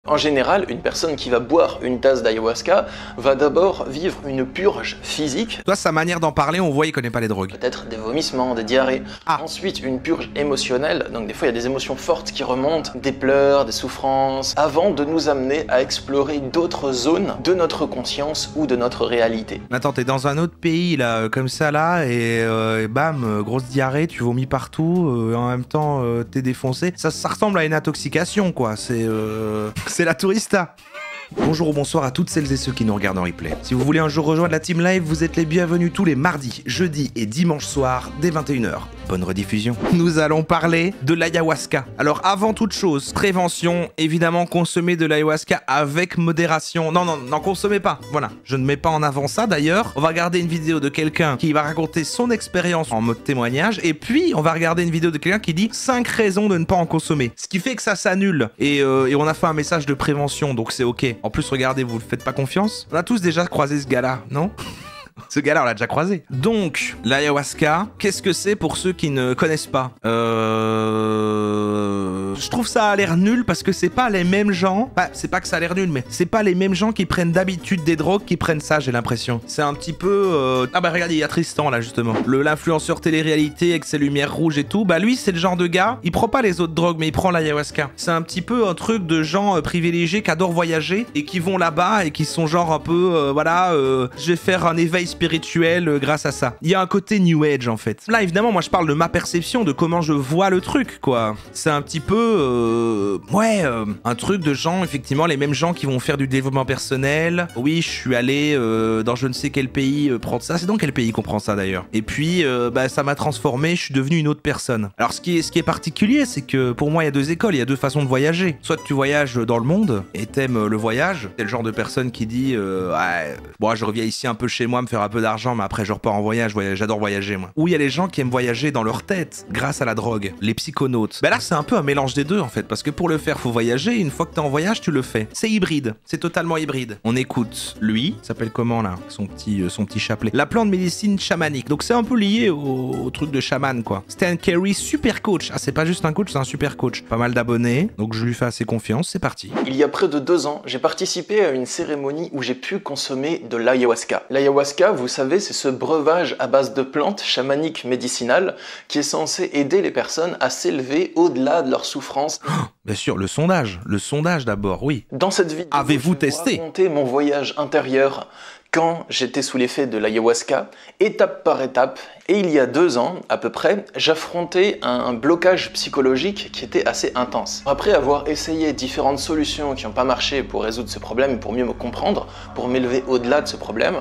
En général, une personne qui va boire une tasse d'ayahuasca va d'abord vivre une purge physique. Toi, sa manière d'en parler, on voit, il connaît pas les drogues. Peut-être des vomissements, des diarrhées. Ensuite, une purge émotionnelle. Donc des fois, il y a des émotions fortes qui remontent, des pleurs, des souffrances, avant de nous amener à explorer d'autres zones de notre conscience ou de notre réalité. Attends, t'es dans un autre pays, là, comme ça, là, et bam, grosse diarrhée, tu vomis partout, et en même temps, t'es défoncé. Ça ressemble à une intoxication, quoi. C'est la tourista. Bonjour ou bonsoir à toutes celles et ceux qui nous regardent en replay. Si vous voulez un jour rejoindre la team live, vous êtes les bienvenus tous les mardis, jeudis et dimanches soirs dès 21 h. Bonne rediffusion. Nous allons parler de l'ayahuasca. Alors avant toute chose, prévention, évidemment consommer de l'ayahuasca avec modération. Non, n'en consommez pas. Voilà, je ne mets pas en avant ça d'ailleurs. On va regarder une vidéo de quelqu'un qui va raconter son expérience en mode témoignage. Et puis, on va regarder une vidéo de quelqu'un qui dit 5 raisons de ne pas en consommer. Ce qui fait que ça s'annule. Et on a fait un message de prévention, donc c'est ok. En plus, regardez, vous ne faites pas confiance. On a tous déjà croisé ce gars-là, non ? Ce gars-là, on l'a déjà croisé. Donc, l'ayahuasca, qu'est-ce que c'est pour ceux qui ne connaissent pas ? Je trouve ça a l'air nul parce que c'est pas les mêmes gens. Bah, c'est pas que ça a l'air nul, mais c'est pas les mêmes gens qui prennent d'habitude des drogues qui prennent ça, j'ai l'impression. C'est un petit peu... Ah bah regardez, il y a Tristan là justement. L'influenceur télé-réalité avec ses lumières rouges et tout. Bah lui, c'est le genre de gars, il prend pas les autres drogues, mais il prend l'ayahuasca. C'est un petit peu un truc de gens privilégiés qui adorent voyager et qui vont là-bas et qui sont genre un peu... je vais faire un éveil spirituel grâce à ça. Il y a un côté New Age en fait. Là évidemment moi je parle de ma perception, de comment je vois le truc quoi. C'est un petit peu un truc de gens, effectivement les mêmes gens qui vont faire du développement personnel. Oui, je suis allé dans je ne sais quel pays prendre ça. C'est dans quel pays qu'on prend ça d'ailleurs? Et puis ça m'a transformé, je suis devenu une autre personne. Alors ce qui est particulier, c'est que pour moi il y a deux écoles, il y a deux façons de voyager. Soit tu voyages dans le monde et t'aimes le voyage, t'es le genre de personne qui dit je reviens ici un peu chez moi me faire un peu d'argent mais après je repars en voyage, j'adore voyager moi. Ou il y a les gens qui aiment voyager dans leur tête grâce à la drogue, les psychonautes. Là c'est un peu un mélange des deux en fait, parce que pour le faire faut voyager, une fois que t'es en voyage tu le fais. C'est hybride, c'est totalement hybride. On écoute lui, s'appelle comment là, son petit chapelet, la plante médecine chamanique, donc c'est un peu lié au truc de chaman quoi. Stan Carey, super coach, c'est pas juste un coach, c'est un super coach, pas mal d'abonnés, donc je lui fais assez confiance, c'est parti. Il y a près de 2 ans, j'ai participé à une cérémonie où j'ai pu consommer de l'ayahuasca. L'ayahuasca, vous savez, c'est ce breuvage à base de plantes chamaniques médicinales qui est censé aider les personnes à s'élever au-delà de leur souffrance. Bien sûr, le sondage d'abord, oui. Dans cette vidéo, avez-vous je vais testé? vous raconter mon voyage intérieur quand j'étais sous l'effet de l'ayahuasca, étape par étape. Et il y a 2 ans, à peu près, j'affrontais un blocage psychologique qui était assez intense. Après avoir essayé différentes solutions qui n'ont pas marché pour résoudre ce problème et pour mieux me comprendre, pour m'élever au-delà de ce problème,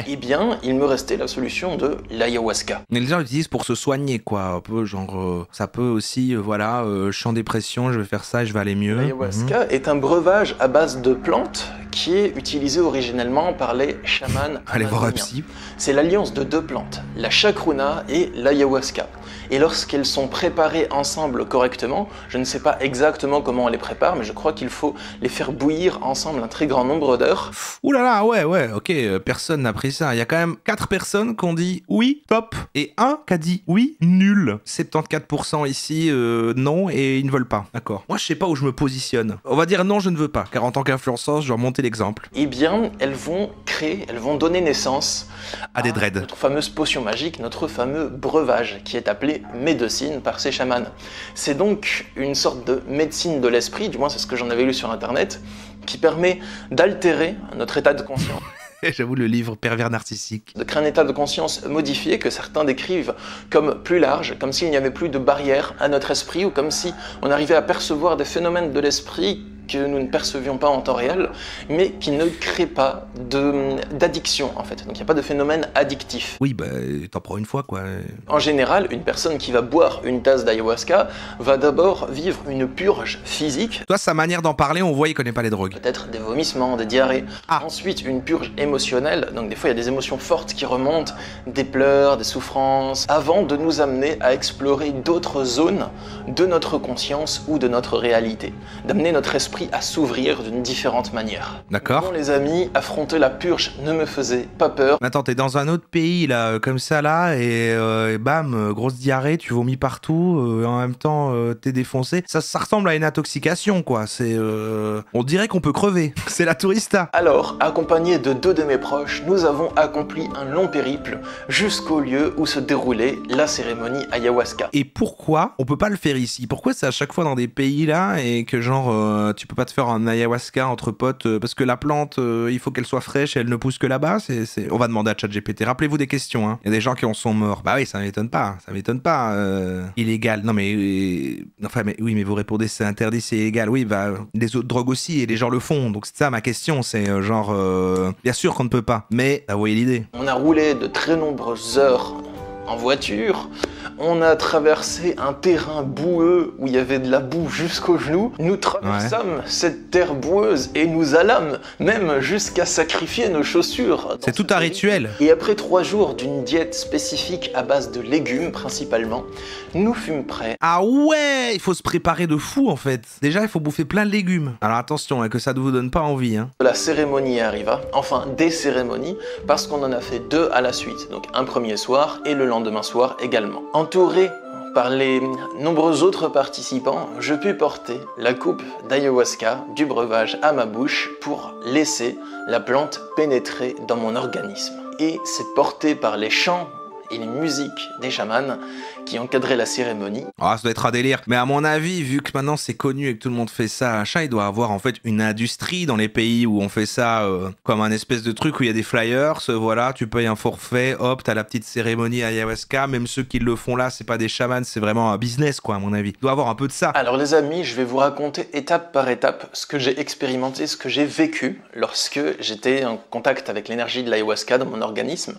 eh bien, il me restait la solution de l'ayahuasca. Mais les gens l'utilisent pour se soigner, quoi. Un peu genre, ça peut aussi, je suis en dépression, je vais faire ça et je vais aller mieux. L'ayahuasca est un breuvage à base de plantes qui est utilisé originellement par les chamans. Allez voir un psy. C'est l'alliance de 2 plantes, la chacruna et l'ayahuasca. Et lorsqu'elles sont préparées ensemble correctement, je ne sais pas exactement comment on les prépare, mais je crois qu'il faut les faire bouillir ensemble un très grand nombre d'heures. Ouh là là, ouais, ok, personne n'a pris ça. Il y a quand même 4 personnes qui ont dit oui, top, et 1 qui a dit oui, nul. 74% ici, non, et ils ne veulent pas. D'accord. Moi, je sais pas où je me positionne. On va dire non, je ne veux pas, car en tant qu'influenceuse, je dois remonter l'exemple. Eh bien, elles vont donner naissance à des dreads. Notre fameuse potion magique, notre fameux breuvage, qui est appelé médecine par ces chamans. C'est donc une sorte de médecine de l'esprit, du moins c'est ce que j'en avais lu sur internet, qui permet d'altérer notre état de conscience. J'avoue, le livre pervers narcissique. De créer un état de conscience modifié que certains décrivent comme plus large, comme s'il n'y avait plus de barrière à notre esprit, ou comme si on arrivait à percevoir des phénomènes de l'esprit que nous ne percevions pas en temps réel, mais qui ne créent pas d'addiction en fait. Donc il n'y a pas de phénomène addictif. Oui, t'en prends une fois quoi. En général, une personne qui va boire une tasse d'ayahuasca va d'abord vivre une purge physique. Toi, sa manière d'en parler, on voit, il connaît pas les drogues. Peut-être des vomissements, des diarrhées. Ensuite, une purge émotionnelle. Donc des fois, il y a des émotions fortes qui remontent, des pleurs, des souffrances, avant de nous amener à explorer d'autres zones de notre conscience ou de notre réalité. D'amener notre esprit esprit à s'ouvrir d'une différente manière. D'accord. Bon les amis, affronter la purge ne me faisait pas peur. Attends, t'es dans un autre pays là, comme ça là, et bam, grosse diarrhée, tu vomis partout, et en même temps t'es défoncé. Ça ressemble à une intoxication quoi. On dirait qu'on peut crever. C'est la tourista. Alors, accompagné de 2 de mes proches, nous avons accompli un long périple jusqu'au lieu où se déroulait la cérémonie ayahuasca. Et pourquoi on peut pas le faire ici? Pourquoi c'est à chaque fois dans des pays là et que genre tu peux pas te faire un ayahuasca entre potes parce que la plante il faut qu'elle soit fraîche et elle ne pousse que là-bas? On va demander à ChatGPT. Rappelez-vous des questions. Hein. Il y a des gens qui en sont morts. Bah oui, ça m'étonne pas. Ça m'étonne pas. Illégal. Non mais enfin mais oui mais vous répondez c'est interdit, c'est illégal. Oui bah les autres drogues aussi et les gens le font. Donc c'est ça ma question. C'est bien sûr qu'on ne peut pas. Mais vous voyez l'idée. On a roulé de très nombreuses heures en voiture. On a traversé un terrain boueux où il y avait de la boue jusqu'aux genoux. Nous traversâmes cette terre boueuse et nous allâmes même jusqu'à sacrifier nos chaussures. C'est tout un rituel. Et après 3 jours d'une diète spécifique à base de légumes principalement, nous fûmes prêts. Ah ouais, il faut se préparer de fou en fait. Déjà, il faut bouffer plein de légumes. Alors attention, hein, que ça ne vous donne pas envie. Hein. La cérémonie arriva, enfin des cérémonies, parce qu'on en a fait 2 à la suite. Donc un premier soir et le lendemain soir également. Entouré par les nombreux autres participants, je pus porter la coupe d'ayahuasca du breuvage à ma bouche pour laisser la plante pénétrer dans mon organisme. Et c'est porté par les chants et les musiques des chamans qui encadraient la cérémonie. Ah, ça doit être un délire. Mais à mon avis, vu que maintenant c'est connu et que tout le monde fait ça, achat, il doit avoir en fait une industrie dans les pays où on fait ça comme un espèce de truc où il y a des flyers, voilà, tu payes un forfait, hop, t'as la petite cérémonie ayahuasca, même ceux qui le font là, c'est pas des chamans, c'est vraiment un business quoi à mon avis. Il doit avoir un peu de ça. Alors les amis, je vais vous raconter étape par étape ce que j'ai expérimenté, ce que j'ai vécu lorsque j'étais en contact avec l'énergie de l'ayahuasca dans mon organisme.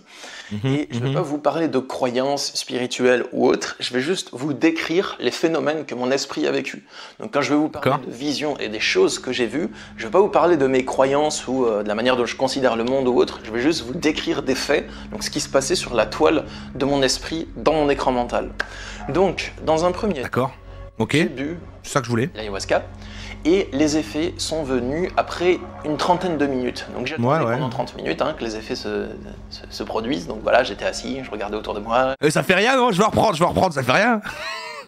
Et je ne vais pas vous parler de croyances spirituelles ou autres, je vais juste vous décrire les phénomènes que mon esprit a vécu. Donc quand je vais vous parler de visions et des choses que j'ai vues, je ne vais pas vous parler de mes croyances ou de la manière dont je considère le monde ou autre, je vais juste vous décrire des faits, donc ce qui se passait sur la toile de mon esprit dans mon écran mental. Donc, dans un premier temps, j'ai bu c'est ça que je voulais. L'ayahuasca. Et les effets sont venus après une trentaine de minutes. Donc j'ai attendu pendant 30 minutes que les effets se produisent. Donc voilà, j'étais assis, je regardais autour de moi. Ça fait rien, non? Je vais reprendre, ça fait rien.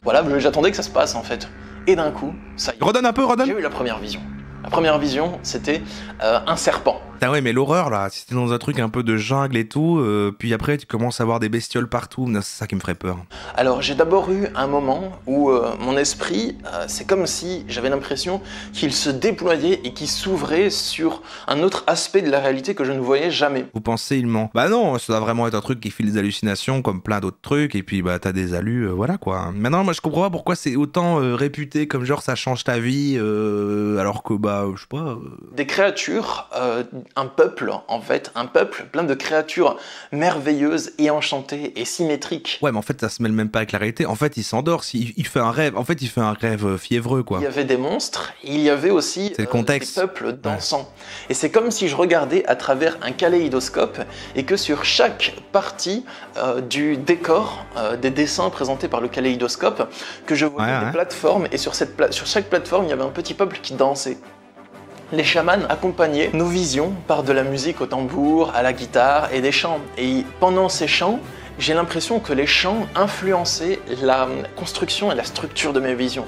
Voilà, j'attendais que ça se passe en fait. Et d'un coup, ça y est. Redonne un peu, redonne. J'ai eu la première vision. La première vision, c'était un serpent. Ah ouais, mais l'horreur là, si t'es dans un truc un peu de jungle et tout, puis après tu commences à voir des bestioles partout, c'est ça qui me ferait peur. Alors j'ai d'abord eu un moment où mon esprit, c'est comme si j'avais l'impression qu'il se déployait et qu'il s'ouvrait sur un autre aspect de la réalité que je ne voyais jamais. Vous pensez il ment? Bah non, ça doit vraiment être un truc qui file des hallucinations comme plein d'autres trucs, et puis bah t'as des halus, voilà quoi. Maintenant moi je comprends pas pourquoi c'est autant réputé comme genre ça change ta vie, alors que bah je sais pas... Des créatures... un peuple, en fait, un peuple plein de créatures merveilleuses et enchantées et symétriques. Ouais, mais en fait, ça se mêle même pas avec la réalité. En fait, il s'endort, il fait un rêve. En fait, il fait un rêve fiévreux, quoi. Il y avait des monstres, il y avait aussi le contexte. des peuples dansants. Et c'est comme si je regardais à travers un kaléidoscope et que sur chaque partie du décor, des dessins présentés par le kaléidoscope, que je voyais des plateformes, et sur chaque plateforme, il y avait un petit peuple qui dansait. Les chamans accompagnaient nos visions par de la musique au tambour, à la guitare et des chants. Et pendant ces chants, j'ai l'impression que les chants influençaient la construction et la structure de mes visions.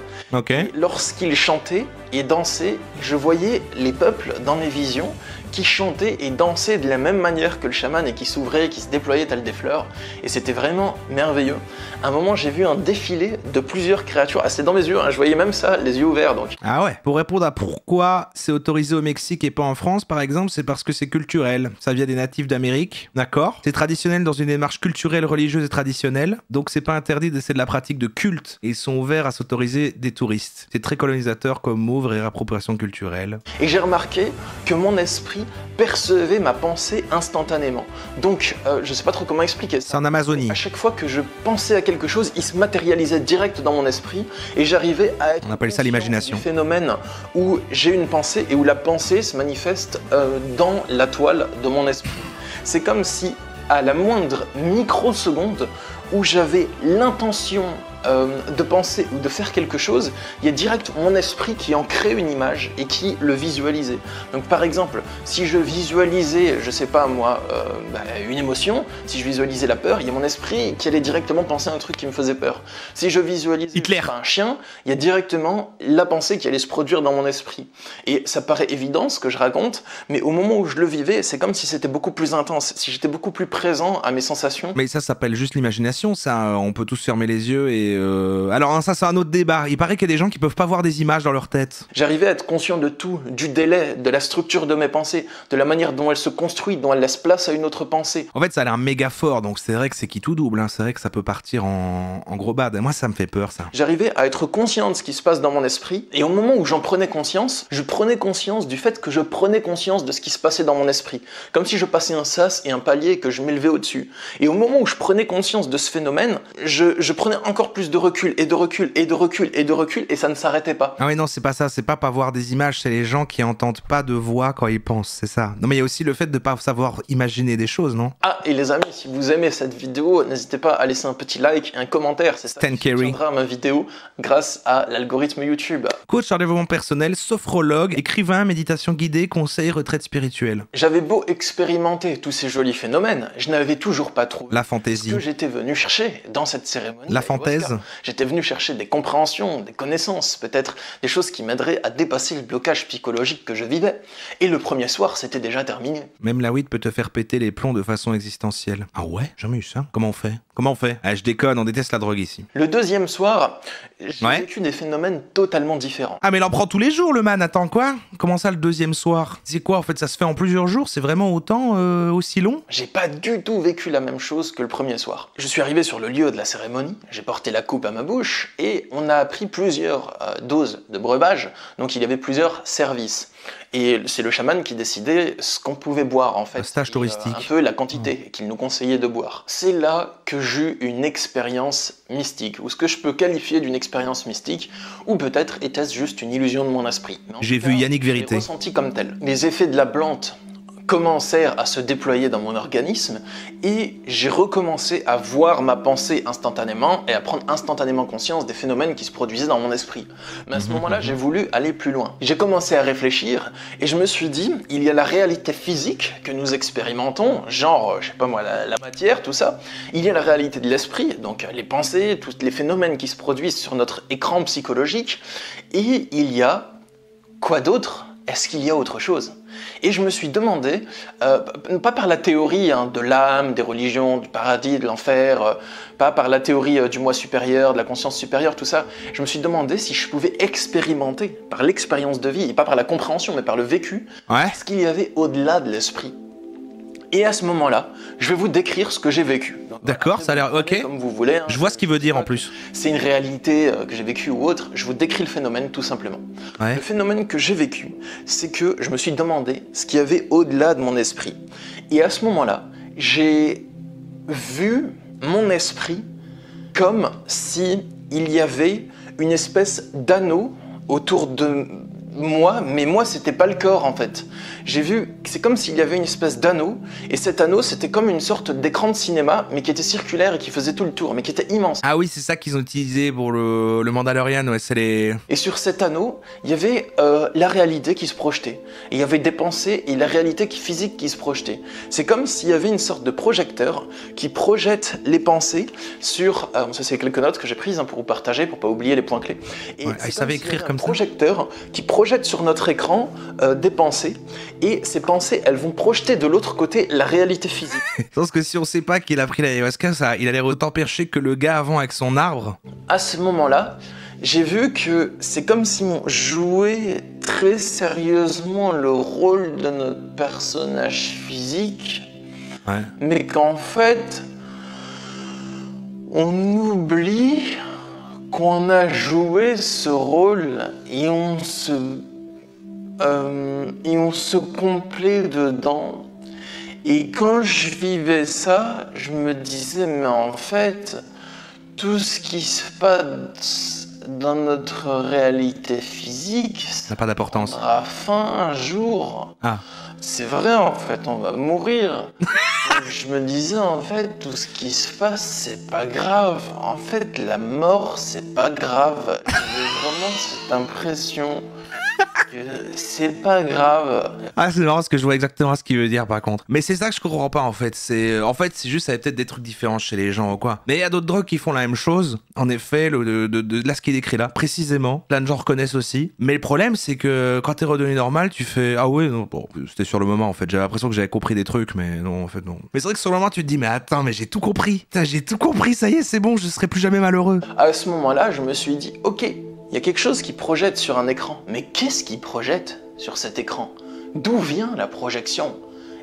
Lorsqu'ils chantaient et dansaient, je voyais les peuples dans mes visions qui chantaient et dansaient de la même manière que le chaman et qui s'ouvraient, qui se déployaient tels des fleurs. Et c'était vraiment merveilleux. À un moment, j'ai vu un défilé de plusieurs créatures. Ah, c'était dans mes yeux, je voyais même ça, les yeux ouverts. Donc. Ah ouais. Pour répondre à pourquoi c'est autorisé au Mexique et pas en France, par exemple, c'est parce que c'est culturel. Ça vient des natifs d'Amérique, d'accord? C'est traditionnel dans une démarche culturelle, religieuse et traditionnelle. Donc c'est pas interdit, c'est de la pratique de culte. Et ils sont ouverts à s'autoriser des touristes. C'est très colonisateur comme mot, vraie appropriation culturelle. Et j'ai remarqué que mon esprit percevait ma pensée instantanément. Donc, je sais pas trop comment expliquer ça. C'est en Amazonie. À chaque fois que je pensais à quelque chose, il se matérialisait direct dans mon esprit et j'arrivais à être... On appelle ça l'imagination. Du phénomène où j'ai une pensée et où la pensée se manifeste dans la toile de mon esprit. C'est comme si, à la moindre microseconde où j'avais l'intention de penser ou de faire quelque chose, il y a direct mon esprit qui en crée une image et qui le visualisait. Donc par exemple, si je visualisais, je sais pas moi, une émotion, si je visualisais la peur, il y a mon esprit qui allait directement penser à un truc qui me faisait peur. Si je visualisais un chien, il y a directement la pensée qui allait se produire dans mon esprit. Et ça paraît évident ce que je raconte, mais au moment où je le vivais, c'est comme si c'était beaucoup plus intense, si j'étais beaucoup plus présent à mes sensations. Mais ça s'appelle juste l'imagination, ça, on peut tous fermer les yeux et... Alors ça c'est un autre débat, il paraît qu'il y a des gens qui peuvent pas voir des images dans leur tête. J'arrivais à être conscient de tout, du délai, de la structure de mes pensées, de la manière dont elles se construisent, dont elles laissent place à une autre pensée. En fait ça a l'air méga fort, donc c'est vrai que c'est qui tout double, hein. C'est vrai que ça peut partir en gros bad, et moi ça me fait peur ça. J'arrivais à être conscient de ce qui se passe dans mon esprit, et au moment où j'en prenais conscience, je prenais conscience du fait que je prenais conscience de ce qui se passait dans mon esprit. Comme si je passais un sas et un palier et que je m'élevais au-dessus. Et au moment où je prenais conscience de ce phénomène, je prenais encore plus de recul, et de recul, et de recul, et de recul, et ça ne s'arrêtait pas. Ah oui non, c'est pas ça, c'est pas voir des images, c'est les gens qui entendent pas de voix quand ils pensent, c'est ça. Non mais il y a aussi le fait de pas savoir imaginer des choses, non? Ah, et les amis, si vous aimez cette vidéo, n'hésitez pas à laisser un petit like et un commentaire, c'est ça qui soutiendra ma vidéo grâce à l'algorithme YouTube. Coach en développement personnel, sophrologue, écrivain, méditation guidée, conseil, retraite spirituelle. J'avais beau expérimenter tous ces jolis phénomènes, je n'avais toujours pas trouvé la fantaisie. Ce que j'étais venu chercher dans cette cérémonie. La fantaise. J'étais venu chercher des compréhensions, des connaissances, peut-être des choses qui m'aideraient à dépasser le blocage psychologique que je vivais. Et le premier soir, c'était déjà terminé. Même la weed peut te faire péter les plombs de façon existentielle. Ah ouais? Jamais eu ça. Comment on fait? Ah, je déconne, on déteste la drogue ici. Le deuxième soir, j'ai vécu des phénomènes totalement différents. Ah mais il en prend tous les jours le man, attends quoi? Comment ça le deuxième soir? C'est quoi en fait, ça se fait en plusieurs jours? C'est vraiment autant, aussi long? J'ai pas du tout vécu la même chose que le premier soir. Je suis arrivé sur le lieu de la cérémonie, j'ai porté la coupe à ma bouche et on a pris plusieurs doses de breuvage, donc il y avait plusieurs services. Et c'est le chaman qui décidait ce qu'on pouvait boire en fait. Un stage touristique. Un peu la quantité qu'il nous conseillait de boire. C'est là que j'ai eu une expérience mystique, ou ce que je peux qualifier d'une expérience mystique, ou peut-être était-ce juste une illusion de mon esprit. J'ai vu Yannick Vérité. Je l'ai ressenti comme tel. Les effets de la plante commencèrent à se déployer dans mon organisme et j'ai recommencé à voir ma pensée instantanément et à prendre instantanément conscience des phénomènes qui se produisaient dans mon esprit. Mais à ce moment-là, j'ai voulu aller plus loin. J'ai commencé à réfléchir et je me suis dit, il y a la réalité physique que nous expérimentons, genre, je sais pas moi, la matière, tout ça. Il y a la réalité de l'esprit, donc les pensées, tous les phénomènes qui se produisent sur notre écran psychologique. Et il y a quoi d'autre? Est-ce qu'il y a autre chose? Et je me suis demandé, pas par la théorie de l'âme, des religions, du paradis, de l'enfer, pas par la théorie du moi supérieur, de la conscience supérieure, tout ça, je me suis demandé si je pouvais expérimenter, par l'expérience de vie, et pas par la compréhension, mais par le vécu, ce qu'il y avait au-delà de l'esprit. Et à ce moment-là, je vais vous décrire ce que j'ai vécu. D'accord, ça a l'air ok. Comme vous voulez. Hein, je vois ce qu'il veut dire en plus. C'est une réalité que j'ai vécue ou autre. Je vous décris le phénomène tout simplement. Le phénomène que j'ai vécu, c'est que je me suis demandé ce qu'il y avait au-delà de mon esprit. Et à ce moment-là, j'ai vu mon esprit comme si il y avait une espèce d'anneau autour de moi, mais moi c'était pas le corps en fait. J'ai vu, c'est comme s'il y avait une espèce d'anneau, et cet anneau c'était comme une sorte d'écran de cinéma, mais qui était circulaire et qui faisait tout le tour, mais qui était immense. Ah oui, c'est ça qu'ils ont utilisé pour le Mandalorian, ouais, c'est les... Et sur cet anneau, il y avait la réalité qui se projetait. Et il y avait des pensées et la réalité physique qui se projetait. C'est comme s'il y avait une sorte de projecteur qui projette les pensées sur... ça c'est quelques notes que j'ai prises pour vous partager, pour pas oublier les points clés. Et il savait écrire comme ça. Un projecteur qui projette sur notre écran des pensées, et ces pensées, elles vont projeter de l'autre côté la réalité physique. Parce que si on sait pas qu'il a pris l'ayahuasca, ça, il a l'air autant perché que le gars avant avec son arbre. À ce moment-là, j'ai vu que c'est comme si on jouait très sérieusement le rôle de notre personnage physique, mais qu'en fait, on oublie qu'on a joué ce rôle et on se complaît dedans. Et quand je vivais ça, je me disais, mais en fait, tout ce qui se passe dans notre réalité physique, Ça n'a pas d'importance. prendra fin un jour. Ah. C'est vrai, en fait, on va mourir. Donc, je me disais, en fait, tout ce qui se passe, c'est pas grave. En fait, la mort, c'est pas grave. J'avais vraiment cette impression que c'est pas grave. Ah, c'est marrant parce que je vois exactement ce qu'il veut dire par contre. Mais c'est ça que je comprends pas en fait. C'est juste, ça y a peut-être des trucs différents chez les gens ou quoi. Mais il y a d'autres drogues qui font la même chose. En effet, là, ce qui est décrit là, précisément, plein de gens reconnaissent aussi. Mais le problème, c'est que quand t'es redevenu normal, tu fais ah ouais, non, bon, c'était sur le moment en fait. J'avais l'impression que j'avais compris des trucs, mais non, en fait, non. Mais c'est vrai que sur le moment, tu te dis, mais attends, mais j'ai tout compris. Putain, j'ai tout compris, ça y est, c'est bon, je serai plus jamais malheureux. À ce moment-là, je me suis dit, ok, il y a quelque chose qui projette sur un écran. Mais qu'est-ce qui projette sur cet écran? D'où vient la projection?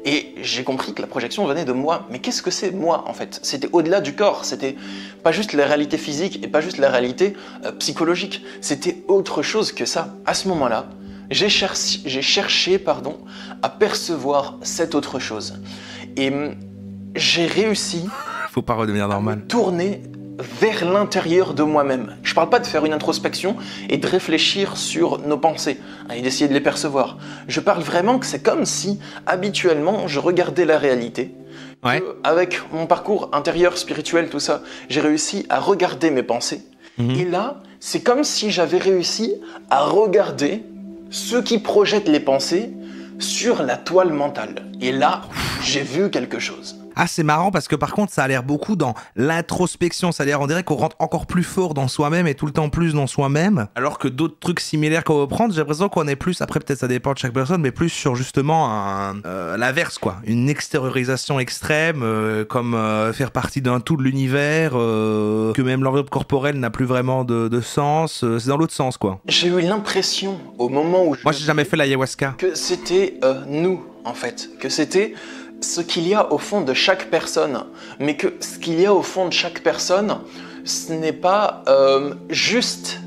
Et j'ai compris que la projection venait de moi. Mais qu'est-ce que c'est moi en fait? C'était au-delà du corps, c'était pas juste la réalité physique et pas juste la réalité psychologique. C'était autre chose que ça. À ce moment-là, j'ai cherché à percevoir cette autre chose. Et j'ai réussi Faut pas redevenir à normal. me tourner vers l'intérieur de moi-même. Je parle pas de faire une introspection et de réfléchir sur nos pensées et d'essayer de les percevoir. Je parle vraiment que c'est comme si, habituellement, je regardais la réalité. Ouais. Avec mon parcours intérieur, spirituel, tout ça, j'ai réussi à regarder mes pensées. Et là, c'est comme si j'avais réussi à regarder ceux qui projettent les pensées sur la toile mentale. Et là, j'ai vu quelque chose. Ah, c'est marrant parce que par contre, ça a l'air beaucoup dans l'introspection. C'est-à-dire, on dirait qu'on rentre encore plus fort dans soi-même et tout le temps plus dans soi-même. Alors que d'autres trucs similaires qu'on va prendre, j'ai l'impression qu'on est plus, après peut-être ça dépend de chaque personne, mais plus sur justement l'inverse, quoi. Une extériorisation extrême, comme faire partie d'un tout de l'univers, que même l'enveloppe corporelle n'a plus vraiment de sens. C'est dans l'autre sens, quoi. J'ai eu l'impression, au moment où Moi, j'ai jamais fait l'ayahuasca. que c'était nous, en fait. Que c'était ce qu'il y a au fond de chaque personne. Mais que ce qu'il y a au fond de chaque personne, ce n'est pas juste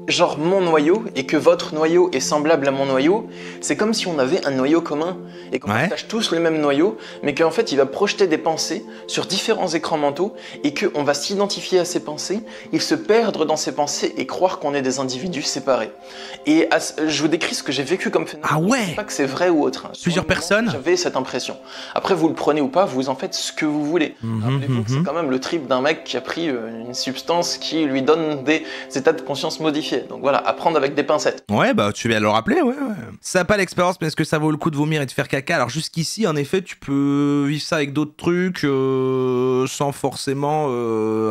genre mon noyau et que votre noyau est semblable à mon noyau. C'est comme si on avait un noyau commun et qu'on partage tous le même noyau, mais qu'en fait il va projeter des pensées sur différents écrans mentaux et qu'on va s'identifier à ces pensées, il se perdre dans ces pensées et croire qu'on est des individus séparés. Et je vous décris ce que j'ai vécu comme phénomène. Ah ouais. Je sais pas que c'est vrai ou autre. Plusieurs personnes. J'avais cette impression. Après vous le prenez ou pas, vous en faites ce que vous voulez. Rappelez-vous que c'est quand même le trip d'un mec qui a pris une substance qui lui donne des états de conscience modifiés. Donc voilà, à prendre avec des pincettes. Ouais, bah tu viens de le rappeler, ouais. Ça n'a pas l'expérience, mais est-ce que ça vaut le coup de vomir et de faire caca? Alors jusqu'ici, en effet, tu peux vivre ça avec d'autres trucs, sans forcément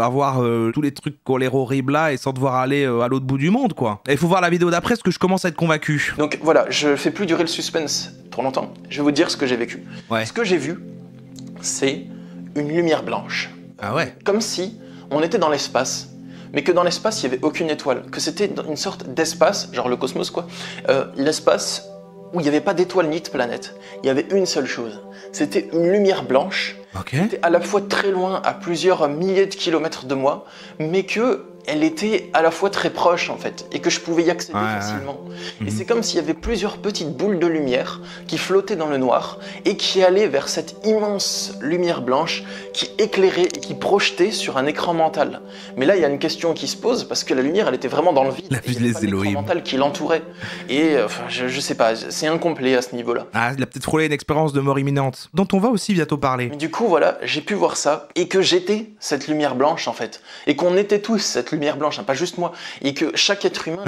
avoir tous les trucs qui ont l'air horribles là et sans devoir aller à l'autre bout du monde, quoi. Et il faut voir la vidéo d'après, parce que je commence à être convaincu. Donc voilà, je fais plus durer le suspense trop longtemps. Je vais vous dire ce que j'ai vécu. Ouais. Ce que j'ai vu, c'est une lumière blanche. Ah ouais. Comme si on était dans l'espace, mais que dans l'espace, il n'y avait aucune étoile. Que c'était une sorte d'espace, genre le cosmos quoi, l'espace où il n'y avait pas d'étoiles ni de planètes. Il y avait une seule chose. C'était une lumière blanche, Ok. qui était à la fois très loin, à plusieurs milliers de kilomètres de moi, mais que elle était à la fois très proche en fait, et que je pouvais y accéder facilement. Et c'est comme s'il y avait plusieurs petites boules de lumière qui flottaient dans le noir et qui allaient vers cette immense lumière blanche qui éclairait et qui projetait sur un écran mental. Mais là, il y a une question qui se pose parce que la lumière, elle était vraiment dans le vide. La et il y avait pas d'écran mental qui l'entourait. Et enfin, je sais pas, c'est incomplet à ce niveau-là. Ah, il a peut-être frôlé une expérience de mort imminente, dont on va aussi bientôt parler. Mais du coup, voilà, j'ai pu voir ça et que j'étais cette lumière blanche en fait. Et qu'on était tous cette lumière blanche, hein, pas juste moi. Et que chaque être humain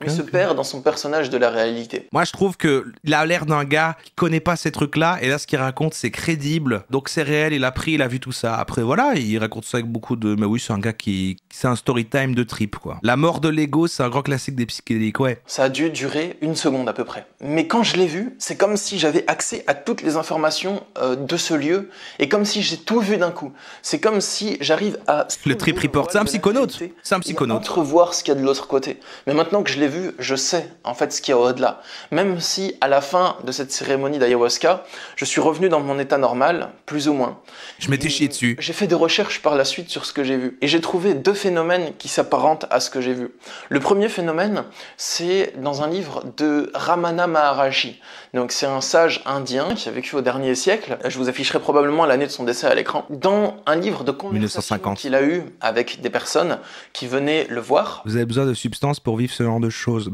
se perd dans son personnage de la réalité. Moi, je trouve qu'il a l'air d'un gars qui connaît pas ces trucs-là, et là, ce qu'il raconte, c'est crédible. Donc, c'est réel, il a pris, il a vu tout ça. Après, voilà, il raconte ça avec beaucoup de... Mais oui, c'est un gars qui... C'est un story time de trip, quoi. La mort de l'ego, c'est un grand classique des psychédéliques, ouais. Ça a dû durer 1 seconde à peu près. Mais quand je l'ai vu, c'est comme si j'avais accès à toutes les informations de ce lieu, et comme si j'ai tout vu d'un coup. C'est comme si j'arrive à... Le trip report, c'est un psychonaute. C'est un psychonaute. Entrevoir ce qu'il y a de l'autre côté. Mais maintenant que je l'ai vu, je sais en fait ce qu'il y a au-delà. Même si à la fin de cette cérémonie d'ayahuasca, je suis revenu dans mon état normal, plus ou moins. Je m'étais chié dessus. J'ai fait des recherches par la suite sur ce que j'ai vu. Et j'ai trouvé 2 phénomènes qui s'apparentent à ce que j'ai vu. Le premier phénomène, c'est dans un livre de Ramana Maharishi. Donc c'est un sage indien qui a vécu au dernier siècle. Je vous afficherai probablement l'année de son décès à l'écran. Dans un livre de conversation qu'il a eu avec des personnes, qui venaient le voir. Vous avez besoin de substances pour vivre ce genre de choses.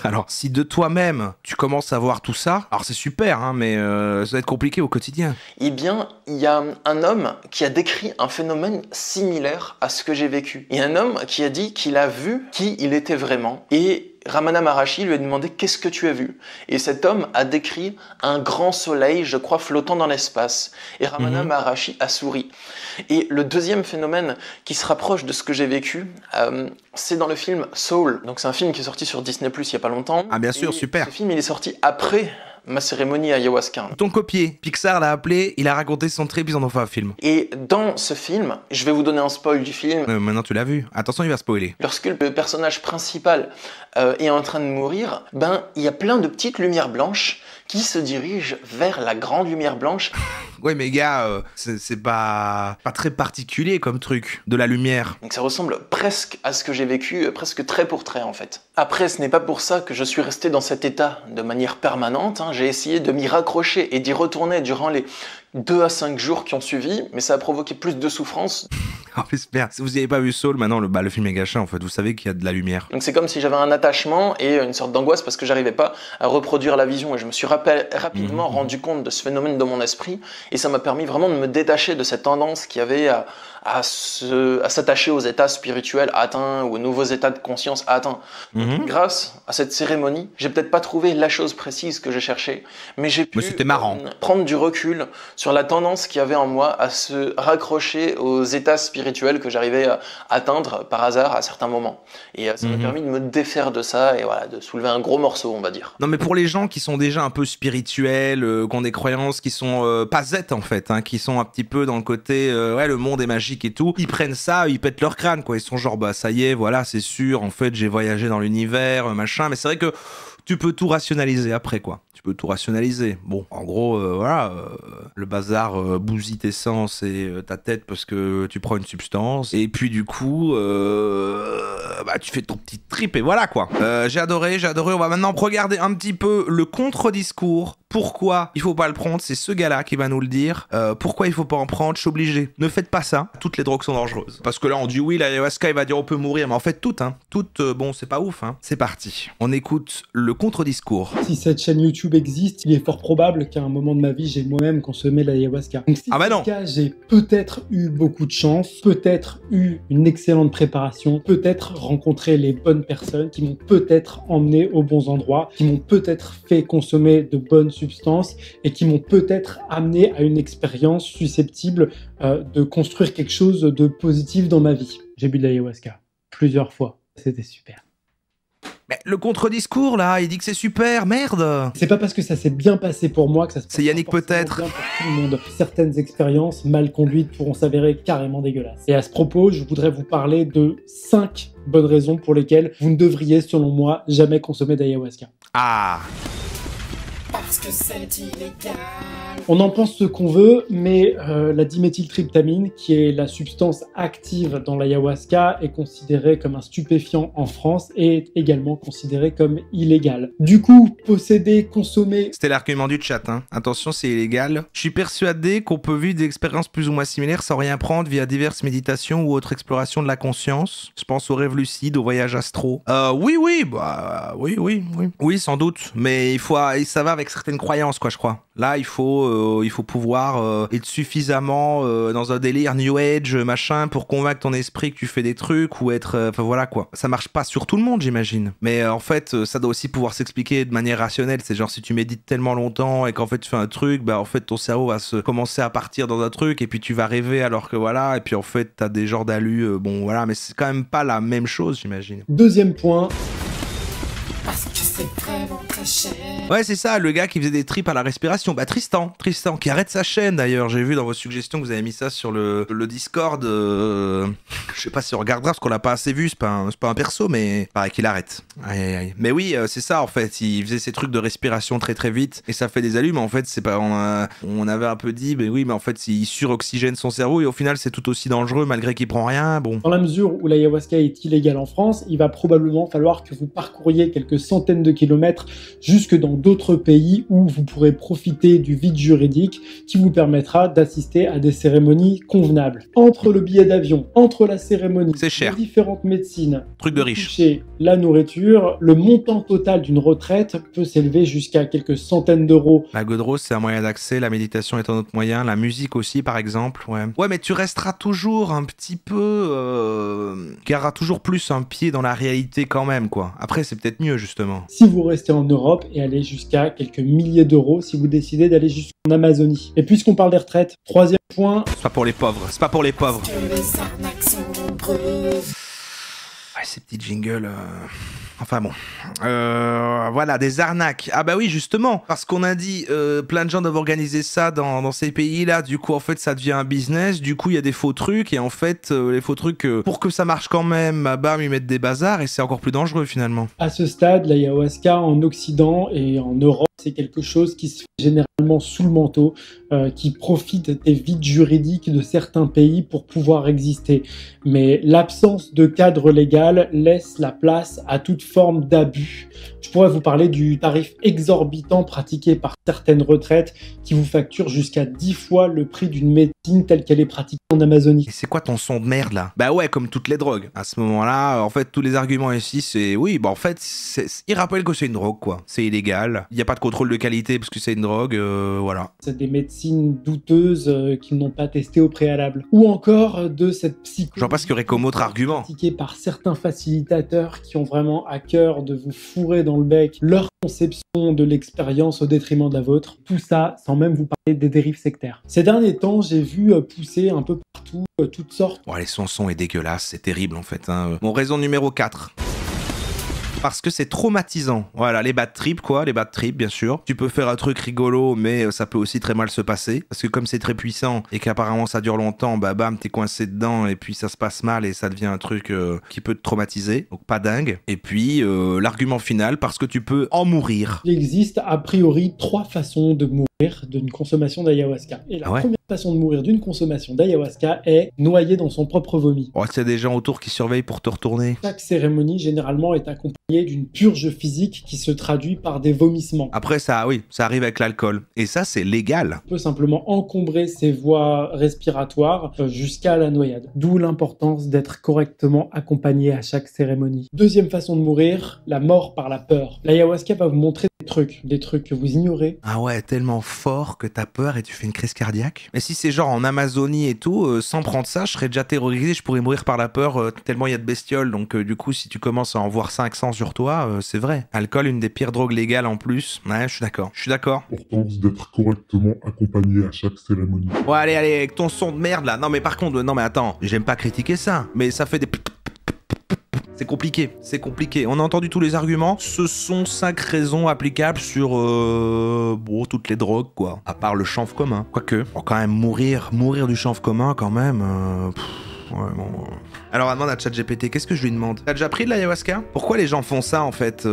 Alors, si de toi-même, tu commences à voir tout ça, alors c'est super, hein, mais ça va être compliqué au quotidien. Eh bien, il y a un homme qui a décrit un phénomène similaire à ce que j'ai vécu. Il y a un homme qui a dit qu'il a vu qui il était vraiment. Et Ramana Maharshi lui a demandé « Qu'est-ce que tu as vu ?» Et cet homme a décrit un grand soleil, je crois, flottant dans l'espace. Et Ramana Maharshi a souri. Et le deuxième phénomène qui se rapproche de ce que j'ai vécu, c'est dans le film Soul. Donc c'est un film qui est sorti sur Disney+ il n'y a pas longtemps. Ah bien sûr, super. Ce film, il est sorti après ma cérémonie ayahuasca. Ton copier, Pixar l'a appelé, il a raconté son trip, ils en ont fait un film. Et dans ce film, je vais vous donner un spoil du film. Maintenant tu l'as vu, attention il va spoiler. Lorsque le personnage principal est en train de mourir, il y a plein de petites lumières blanches qui se dirigent vers la grande lumière blanche. Ouais mais gars, c'est pas très particulier comme truc, de la lumière. Donc ça ressemble presque à ce que j'ai vécu, presque trait pour trait en fait. Après, ce n'est pas pour ça que je suis resté dans cet état de manière permanente, hein. J'ai essayé de m'y raccrocher et d'y retourner durant les 2 à 5 jours qui ont suivi, mais ça a provoqué plus de souffrance. En plus, merde, si vous n'avez pas vu Soul, maintenant le film est gâché en fait, vous savez qu'il y a de la lumière. Donc c'est comme si j'avais un attachement et une sorte d'angoisse parce que j'arrivais pas à reproduire la vision et je me suis rapidement rendu compte de ce phénomène dans mon esprit et ça m'a permis vraiment de me détacher de cette tendance qu'il y avait à s'attacher aux états spirituels atteints ou aux nouveaux états de conscience atteints. Donc, grâce à cette cérémonie, j'ai peut-être pas trouvé la chose précise que je cherchais, mais j'ai pu prendre du recul sur la tendance qu'il y avait en moi à se raccrocher aux états spirituels que j'arrivais à atteindre par hasard à certains moments. Et ça m'a permis de me défaire de ça et voilà, de soulever un gros morceau, on va dire. Non mais pour les gens qui sont déjà un peu spirituels, qui ont des croyances qui sont pas zètes en fait, hein, qui sont un petit peu dans le côté ouais le monde est magique et tout, ils prennent ça, ils pètent leur crâne quoi, ils sont genre bah ça y est, voilà c'est sûr, en fait j'ai voyagé dans l'univers, machin, mais c'est vrai que tu peux tout rationaliser après quoi. Tu peux tout rationaliser. Bon, en gros, voilà, le bazar bousille tes sens et ta tête parce que tu prends une substance. Et puis du coup, bah tu fais ton petit trip et voilà quoi. J'ai adoré. On va maintenant regarder un petit peu le contre-discours. Pourquoi il faut pas le prendre? C'est ce gars-là qui va nous le dire. Pourquoi il faut pas en prendre? Je suis obligé. Ne faites pas ça. Toutes les drogues sont dangereuses. Parce que là, on dit oui, l'ayahuasca, il va dire on peut mourir. Mais en fait, toutes, hein. Toutes, bon, c'est pas ouf, hein. C'est parti. On écoute le contre-discours. Si cette chaîne YouTube existe, il est fort probable qu'à un moment de ma vie, j'ai moi-même consommé l'ayahuasca. Donc si ah bah non. c'est le cas, j'ai peut-être eu beaucoup de chance, peut-être eu une excellente préparation, peut-être rencontré les bonnes personnes qui m'ont peut-être emmené aux bons endroits, qui m'ont peut-être fait consommer de bonnes substances et qui m'ont peut-être amené à une expérience susceptible de construire quelque chose de positif dans ma vie. J'ai bu de l'ayahuasca plusieurs fois. C'était super. Mais le contre-discours là, il dit que c'est super, merde. C'est pas parce que ça s'est bien passé pour moi que ça se passe. C'est Yannick peut-être. Bien pour tout le monde. Certaines expériences mal conduites pourront s'avérer carrément dégueulasses. Et à ce propos, je voudrais vous parler de 5 bonnes raisons pour lesquelles vous ne devriez, selon moi, jamais consommer d'ayahuasca. Ah. Parce que c'est illégal. On en pense ce qu'on veut, mais la diméthyltryptamine, qui est la substance active dans l'ayahuasca, est considérée comme un stupéfiant en France et est également considérée comme illégale. Du coup, posséder, consommer... C'était l'argument du chat, hein. Attention, c'est illégal. Je suis persuadé qu'on peut vivre des expériences plus ou moins similaires sans rien prendre via diverses méditations ou autres explorations de la conscience. Je pense aux rêves lucides, aux voyages astro. Oui, sans doute. Mais ça va avec certaines croyances, quoi, je crois. Là, il faut pouvoir être suffisamment dans un délire New Age, machin, pour convaincre ton esprit que tu fais des trucs ou être... Enfin, voilà, quoi. Ça marche pas sur tout le monde, j'imagine. Mais en fait, ça doit aussi pouvoir s'expliquer de manière rationnelle. C'est genre, si tu médites tellement longtemps et qu'en fait, tu fais un truc, bah, en fait, ton cerveau va se commencer à partir dans un truc et puis tu vas rêver alors que voilà. Et puis, en fait, t'as des genres d'allus, bon, voilà. Mais c'est quand même pas la même chose, j'imagine. Deuxième point... Parce que c'est vraiment très cher. Ouais, c'est ça, le gars qui faisait des trips à la respiration. Bah, Tristan, qui arrête sa chaîne d'ailleurs. J'ai vu dans vos suggestions que vous avez mis ça sur le Discord. Je sais pas si on regardera parce qu'on l'a pas assez vu. C'est pas un perso, mais pareil qu'il arrête. Aïe. Mais oui, c'est ça en fait. Il faisait ces trucs de respiration très très vite et ça fait des allumes. En fait, c'est pas. On avait un peu dit, mais oui, mais en fait, il suroxygène son cerveau et au final, c'est tout aussi dangereux malgré qu'il prend rien. Bon. Dans la mesure où l'ayahuasca est illégal en France, il va probablement falloir que vous parcouriez quelques centaines de kilomètres jusque dans d'autres pays où vous pourrez profiter du vide juridique qui vous permettra d'assister à des cérémonies convenables. Entre le billet d'avion, entre la cérémonie, C'est cher. les différentes médecines, Truc de riche. toucher la nourriture, le montant total d'une retraite peut s'élever jusqu'à quelques centaines d'euros. La Godrose, c'est un moyen d'accès, la méditation est un autre moyen, la musique aussi, par exemple, ouais. Ouais, mais tu resteras toujours un petit peu... garderas toujours plus un pied dans la réalité quand même, quoi. Après, c'est peut-être mieux, justement. Si vous restez en Europe et allez jusqu'à quelques milliers d'euros si vous décidez d'aller jusqu'en Amazonie. Et puisqu'on parle des retraites, troisième point, C'est pas pour les pauvres, c'est pas pour les pauvvres. Que les arnaques sont nombreuses. Ouais, ces petits jingles... Enfin bon. Voilà, des arnaques. Ah bah oui, justement. Parce qu'on a dit, plein de gens doivent organiser ça dans ces pays-là. Du coup, en fait, ça devient un business. Du coup, il y a des faux trucs. Et en fait, les faux trucs, pour que ça marche quand même, bam, ils mettent des bazars. Et c'est encore plus dangereux, finalement. à ce stade, l'ayahuasca en Occident et en Europe, c'est quelque chose qui se fait généralement sous le manteau, qui profite des vides juridiques de certains pays pour pouvoir exister. Mais l'absence de cadre légal laisse la place à toute forme d'abus. Je pourrais vous parler du tarif exorbitant pratiqué par certaines retraites qui vous facturent jusqu'à 10 fois le prix d'une médecine telle qu'elle est pratiquée en Amazonie. Et c'est quoi ton son de merde, là? Bah ouais, comme toutes les drogues. À ce moment-là, en fait, tous les arguments ici, c'est... Oui, bah en fait, ils rappellent que c'est une drogue, quoi. C'est illégal. Il n'y a pas de contrôle de qualité parce que c'est une drogue, voilà. C'est des médecines douteuses qu'ils n'ont pas testées au préalable. Ou encore de cette psychologie Je vois pas ce qu'il y aurait comme autre argument. pratiquée par certains facilitateurs qui ont vraiment à cœur de vous fourrer dans le bec leur conception de l'expérience au détriment de la vôtre. Tout ça sans même vous parler des dérives sectaires. Ces derniers temps, j'ai vu pousser un peu partout toutes sortes. Ouais, les son est dégueulasse, c'est terrible en fait. Hein. Mon raison numéro 4. Parce que c'est traumatisant. Voilà, les bad trips, quoi, les bad trips, bien sûr. Tu peux faire un truc rigolo, mais ça peut aussi très mal se passer. Parce que comme c'est très puissant et qu'apparemment ça dure longtemps, bah bam, t'es coincé dedans et puis ça se passe mal et ça devient un truc qui peut te traumatiser. Donc pas dingue. Et puis, l'argument final, parce que tu peux en mourir. Il existe a priori 3 façons de mourir d'une consommation d'ayahuasca. Et la Ah ouais première façon de mourir d'une consommation d'ayahuasca est noyé dans son propre vomi. Oh, s'il y a des gens autour qui surveillent pour te retourner. Chaque cérémonie, généralement, est accompagnée d'une purge physique qui se traduit par des vomissements. Après, ça, oui, ça arrive avec l'alcool. Et ça, c'est légal. On peut simplement encombrer ses voies respiratoires jusqu'à la noyade. D'où l'importance d'être correctement accompagné à chaque cérémonie. Deuxième façon de mourir, la mort par la peur. L'ayahuasca va vous montrer des trucs que vous ignorez. Ah ouais, tellement fort que t'as peur et tu fais une crise cardiaque. Mais si c'est genre en Amazonie et tout, sans prendre ça, je serais déjà terrorisé, je pourrais mourir par la peur tellement il y a de bestioles. Donc du coup, si tu commences à en voir 500 sur toi, c'est vrai. Alcool, une des pires drogues légales en plus. Ouais, je suis d'accord. Je suis d'accord. L'importance d'être correctement accompagné à chaque cérémonie. Bon, allez, avec ton son de merde là. Non, mais par contre, non, mais attends, j'aime pas critiquer ça, mais ça fait des... C'est compliqué, c'est compliqué. On a entendu tous les arguments. Ce sont 5 raisons applicables sur bon, toutes les drogues, quoi. À part le chanvre commun. Quoique, bon, quand même, mourir du chanvre commun, quand même. Ouais, bon. Alors, elle demande à ChatGPT, qu'est-ce que je lui demande? T'as déjà pris de l'ayahuasca? Pourquoi les gens font ça, en fait?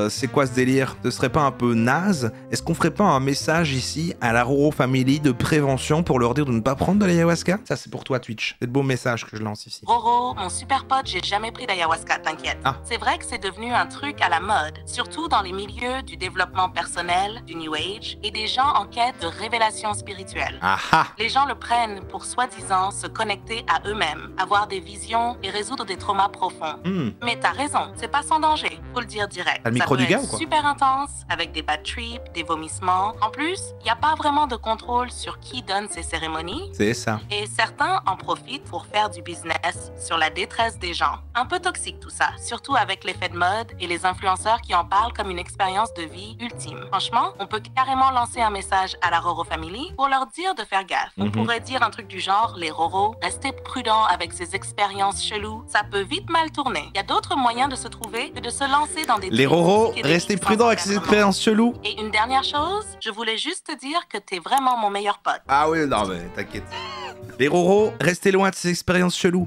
C'est quoi ce délire? Ce serait pas un peu naze? Est-ce qu'on ferait pas un message ici à la Roro Family de prévention pour leur dire de ne pas prendre de l'ayahuasca? Ça, c'est pour toi, Twitch. C'est de beaux messages que je lance ici. Roro, mon super pote, j'ai jamais pris d'ayahuasca, t'inquiète. Ah. C'est vrai que c'est devenu un truc à la mode, surtout dans les milieux du développement personnel, du New Age, et des gens en quête de révélation spirituelle. Ah ah! Les gens le prennent pour soi-disant se connecter à eux-mêmes, avoir des visions et résoudre des traumas profonds. Mais t'as raison, c'est pas sans danger, faut le dire direct. T'as le micro Ça peut du gars être ou quoi? super intense, avec des bad trips, des vomissements. En plus, y a pas vraiment de contrôle sur qui donne ces cérémonies. C'est ça. Et certains en profitent pour faire du business sur la détresse des gens. Un peu toxique tout ça, surtout avec l'effet de mode et les influenceurs qui en parlent comme une expérience de vie ultime. Franchement, on peut carrément lancer un message à la Roro Family pour leur dire de faire gaffe. On pourrait dire un truc du genre, les Roro, restez prudents avec ces expériences cheloues, ça peut vite mal tourner. Il y a d'autres moyens de se trouver que de se lancer dans des... Les Roro, et des restez vies sans prudents avec ces encadrement. expériences cheloues. Et une dernière chose, je voulais juste te dire que t'es vraiment mon meilleur pote. Ah oui, non mais t'inquiète. Les Roro, restez loin de ces expériences cheloues.